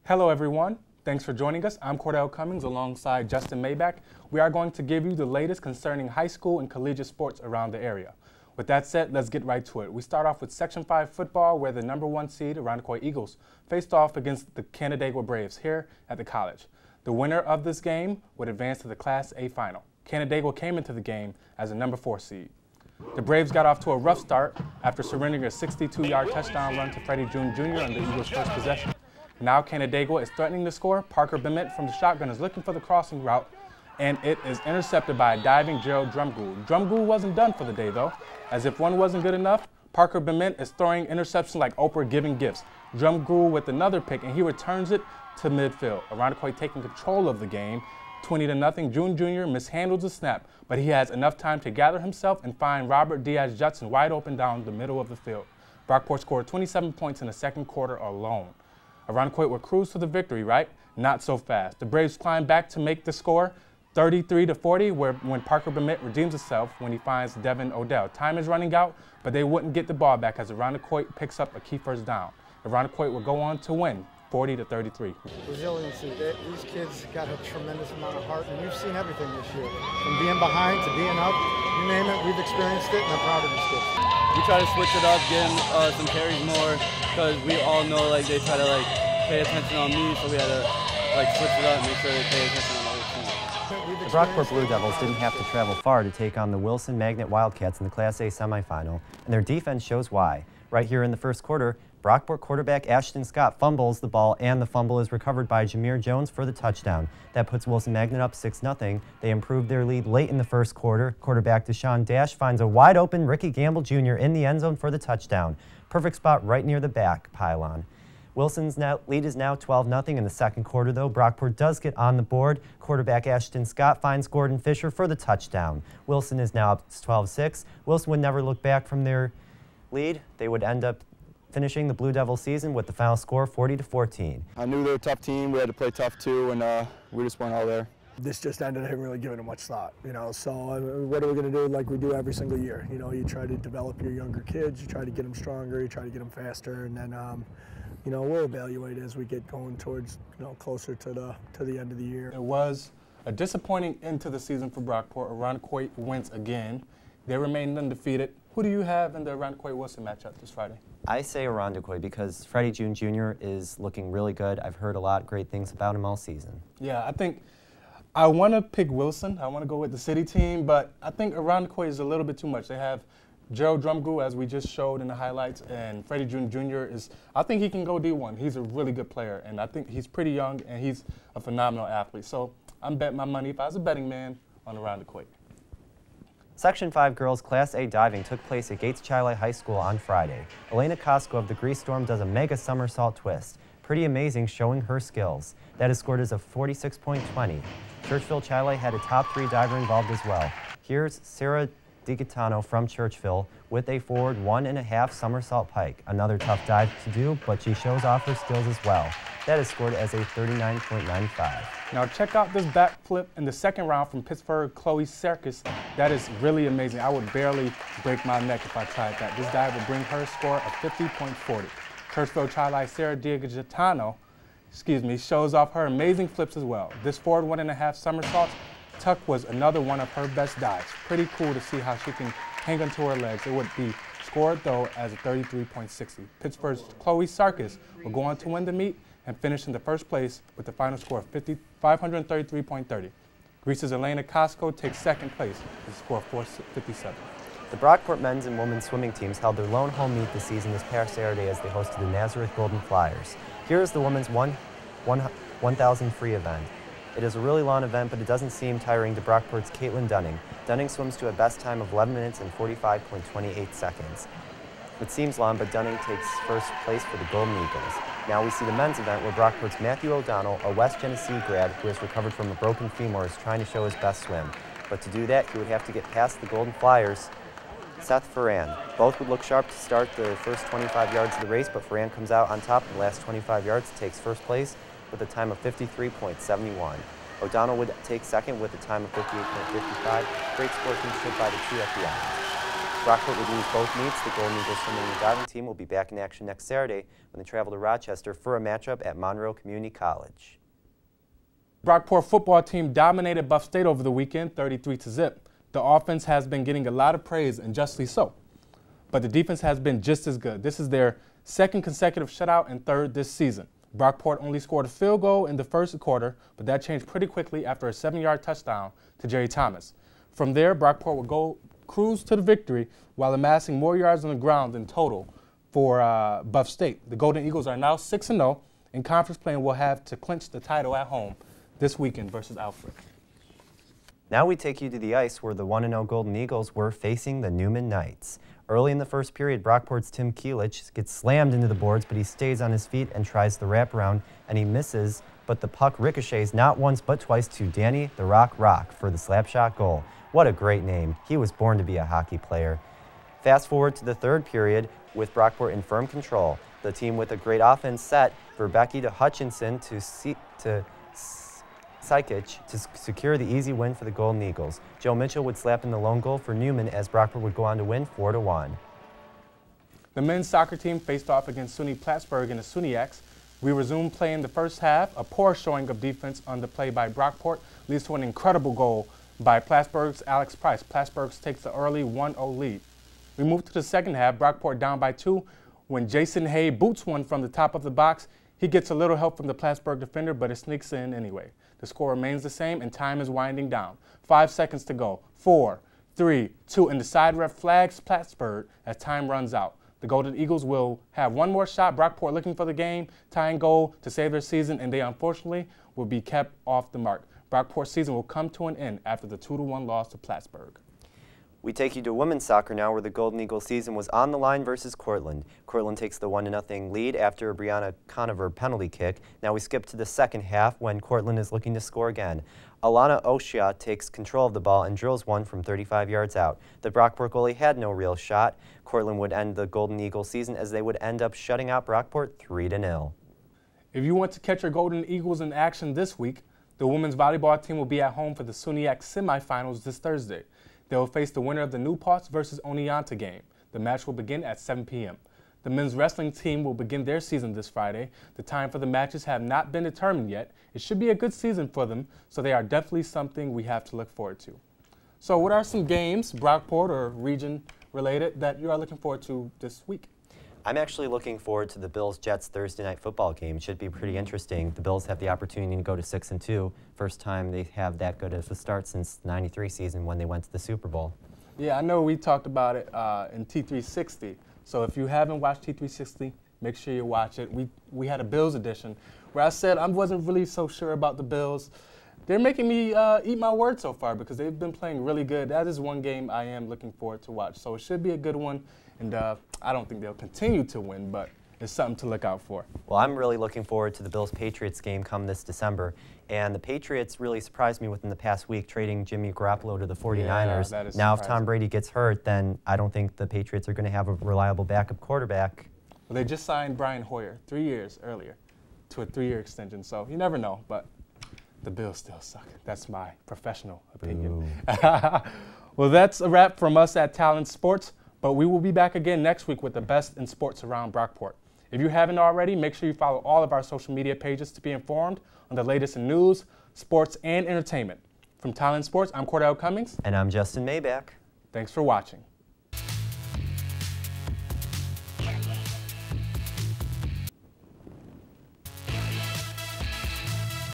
Hello everyone, thanks for joining us. I'm Cordell Cummings alongside Justin Maybach. We are going to give you the latest concerning high school and collegiate sports around the area. With that said, let's get right to it. We start off with Section 5 football, where the #1 seed, Irondequoit Eagles, faced off against the Canandaigua Braves here at the college. The winner of this game would advance to the Class A final. Canandaigua came into the game as a #4 seed. The Braves got off to a rough start after surrendering a 62-yard touchdown run to Freddie June Jr. on the Eagles' first possession. Now Canandaigua is threatening to score. Parker Bement from the shotgun is looking for the crossing route, and it is intercepted by a diving Gerald Drumgoole. Drumgoole wasn't done for the day, though. As if one wasn't good enough, Parker Bement is throwing interceptions like Oprah giving gifts. Drumgoole with another pick, and he returns it to midfield. Irondequoit taking control of the game, 20-0. June Jr. mishandles the snap, but he has enough time to gather himself and find Robert Diaz-Judson wide open down the middle of the field. Brockport scored 27 points in the second quarter alone. Irondequoit will cruise to the victory, right? Not so fast. The Braves climb back to make the score 33-40, when Parker Bement redeems himself when he finds Devin Odell. Time is running out, but they wouldn't get the ball back as Irondequoit picks up a key first down. Irondequoit will go on to win 40-33. Resiliency. These kids got a tremendous amount of heart, and we've seen everything this year. From being behind to being up, you name it, we've experienced it, and I'm proud of these kids. We try to switch it up, give them some carries more, because we all know they try to pay attention on me, so we had to switch it up and make sure they pay attention on the whole team. The Brockport Blue Devils didn't have to travel far to take on the Wilson Magnet Wildcats in the Class A semifinal, and their defense shows why. Right here in the first quarter, Brockport quarterback Ashton Scott fumbles the ball, and the fumble is recovered by Jameer Jones for the touchdown. That puts Wilson Magnet up 6-0. They improved their lead late in the first quarter. Quarterback Deshaun Dash finds a wide-open Ricky Gamble Jr. in the end zone for the touchdown. Perfect spot right near the back pylon. Wilson's lead is now 12-0 in the second quarter, though. Brockport does get on the board. Quarterback Ashton Scott finds Gordon Fisher for the touchdown. Wilson is now up 12-6. Wilson would never look back from their lead. They would end up finishing the Blue Devil season with the final score 40-14. I knew they were a tough team. We had to play tough too, and we just weren't all there. This just ended up really giving it much thought, so what are we going to do like we do every single year? You try to develop your younger kids, you try to get them stronger, you try to get them faster, and then we'll evaluate as we get going towards closer to the end of the year. It was a disappointing end to the season for Brockport. Irondequoit wins again. They remain undefeated. Who do you have in the Irondequoit-Wilson matchup this Friday? I say Irondequoit because Freddie June Jr. is looking really good. I've heard a lot of great things about him all season. Yeah, I think I want to pick Wilson. I want to go with the city team, but I think Irondequoit is a little bit too much. They have Gerald Drumgoole, as we just showed in the highlights, and Freddie June Jr. I think he can go D1. He's a really good player, and I think he's pretty young, and he's a phenomenal athlete. So I'm betting my money, if I was a betting man, on Irondequoit. Section 5 girls Class A diving took place at Gates Chili High School on Friday. Elena Costco of the Grease Storm does a mega somersault twist. Pretty amazing, showing her skills. That is scored as a 46.20. Churchville Chili had a top 3 diver involved as well. Here's Sarah DiGaetano from Churchville with a forward 1.5 somersault pike. Another tough dive to do, but she shows off her skills as well. That is scored as a 39.95. Now check out this backflip in the second round from Pittsburgh Chloe Serkis. That is really amazing. I would barely break my neck if I tried that. This dive would bring her score of 50.40. Churchville Chili Sarah DiGaetano, shows off her amazing flips as well. This forward 1.5 somersaults tuck was another one of her best dives. Pretty cool to see how she can hang onto her legs. It would be scored, though, as a 33.60. Pittsburgh's Chloe Sarkis will go on to win the meet and finish in the first place with the final score of 533.30. Greece's Elena Costco takes second place with a score of 457. The Brockport men's and women's swimming teams held their lone home meet this season this past Saturday as they hosted the Nazareth Golden Flyers. Here is the women's 1,000 free event. It is a really long event, but it doesn't seem tiring to Brockport's Caitlin Dunning. Dunning swims to a best time of 11 minutes and 45.28 seconds. It seems long, but Dunning takes first place for the Golden Eagles. Now we see the men's event where Brockport's Matthew O'Donnell, a West Genesee grad who has recovered from a broken femur, is trying to show his best swim. But to do that, he would have to get past the Golden Flyers' Seth Ferran. Both would look sharp to start the first 25 yards of the race, but Ferran comes out on top in the last 25 yards, takes first place with a time of 53.71. O'Donnell would take second with a time of 58.55. Great sportsmanship by the two at the end. Brockport would lose both meets. The Golden Eagles swimming and diving team will be back in action next Saturday when they travel to Rochester for a matchup at Monroe Community College. Brockport football team dominated Buff State over the weekend, 33-0. The offense has been getting a lot of praise, and justly so. But the defense has been just as good. This is their second consecutive shutout and third this season. Brockport only scored a field goal in the first quarter, but that changed pretty quickly after a 7-yard touchdown to Jerry Thomas. From there, Brockport would go cruise to the victory while amassing more yards on the ground in total for Buff State. The Golden Eagles are now 6-0 in conference play and will have to clinch the title at home this weekend versus Alfred. Now we take you to the ice where the 1-0 Golden Eagles were facing the Newman Knights. Early in the first period, Brockport's Tim Kielich gets slammed into the boards, but he stays on his feet and tries the wraparound, and he misses, but the puck ricochets not once but twice to Danny the Rock Rock for the slapshot goal. What a great name. He was born to be a hockey player. Fast forward to the third period with Brockport in firm control. The team with a great offense set for Becky to Hutchinson to Saikic to secure the easy win for the Golden Eagles. Joe Mitchell would slap in the lone goal for Newman as Brockport would go on to win 4-1. The men's soccer team faced off against SUNY Plattsburgh in the SUNYX. We resumed play in the first half. A poor showing of defense on the play by Brockport leads to an incredible goal by Plattsburgh's Alex Price. Plattsburgh takes the early 1-0 lead. We move to the second half. Brockport down by 2 when Jason Hay boots one from the top of the box. He gets a little help from the Plattsburgh defender, but it sneaks in anyway. The score remains the same, and time is winding down. 5 seconds to go. 4, 3, 2, and the side ref flags Plattsburgh as time runs out. The Golden Eagles will have one more shot. Brockport looking for the game, tying goal to save their season, and they unfortunately will be kept off the mark. Brockport's season will come to an end after the 2-1 loss to Plattsburgh. We take you to women's soccer now where the Golden Eagles season was on the line versus Cortland. Cortland takes the 1-0 lead after a Brianna Conover penalty kick. Now we skip to the second half when Cortland is looking to score again. Alana Oshia takes control of the ball and drills one from 35 yards out. The Brockport goalie had no real shot. Cortland would end the Golden Eagles season as they would end up shutting out Brockport 3-0. If you want to catch your Golden Eagles in action this week, the women's volleyball team will be at home for the SUNYX semifinals this Thursday. They will face the winner of the New Paltz versus Oneonta game. The match will begin at 7 p.m. The men's wrestling team will begin their season this Friday. The time for the matches have not been determined yet. It should be a good season for them, so they are definitely something we have to look forward to. So what are some games, Brockport or region related, that you are looking forward to this week? I'm actually looking forward to the Bills-Jets Thursday night football game. It should be pretty interesting. The Bills have the opportunity to go to 6-2. First time they have that good of a start since the '93 season when they went to the Super Bowl. Yeah, I know we talked about it in T360. So if you haven't watched T360, make sure you watch it. We had a Bills edition where I said I wasn't really so sure about the Bills. They're making me eat my words so far because they've been playing really good. That is one game I am looking forward to watch. So it should be a good one. And I don't think they'll continue to win, but it's something to look out for. Well, I'm really looking forward to the Bills-Patriots game come this December. And the Patriots really surprised me within the past week, trading Jimmy Garoppolo to the 49ers. Yeah, that is now, surprising. if Tom Brady gets hurt, then I don't think the Patriots are going to have a reliable backup quarterback. Well, they just signed Brian Hoyer 3 years earlier to a 3-year extension, so you never know, but the Bills still suck. That's my professional opinion. Well, that's a wrap from us at Talent Sports. But we will be back again next week with the best in sports around Brockport. If you haven't already, make sure you follow all of our social media pages to be informed on the latest in news, sports, and entertainment. From Talent Sports, I'm Cordell Cummings. And I'm Justin Maybach. Thanks for watching.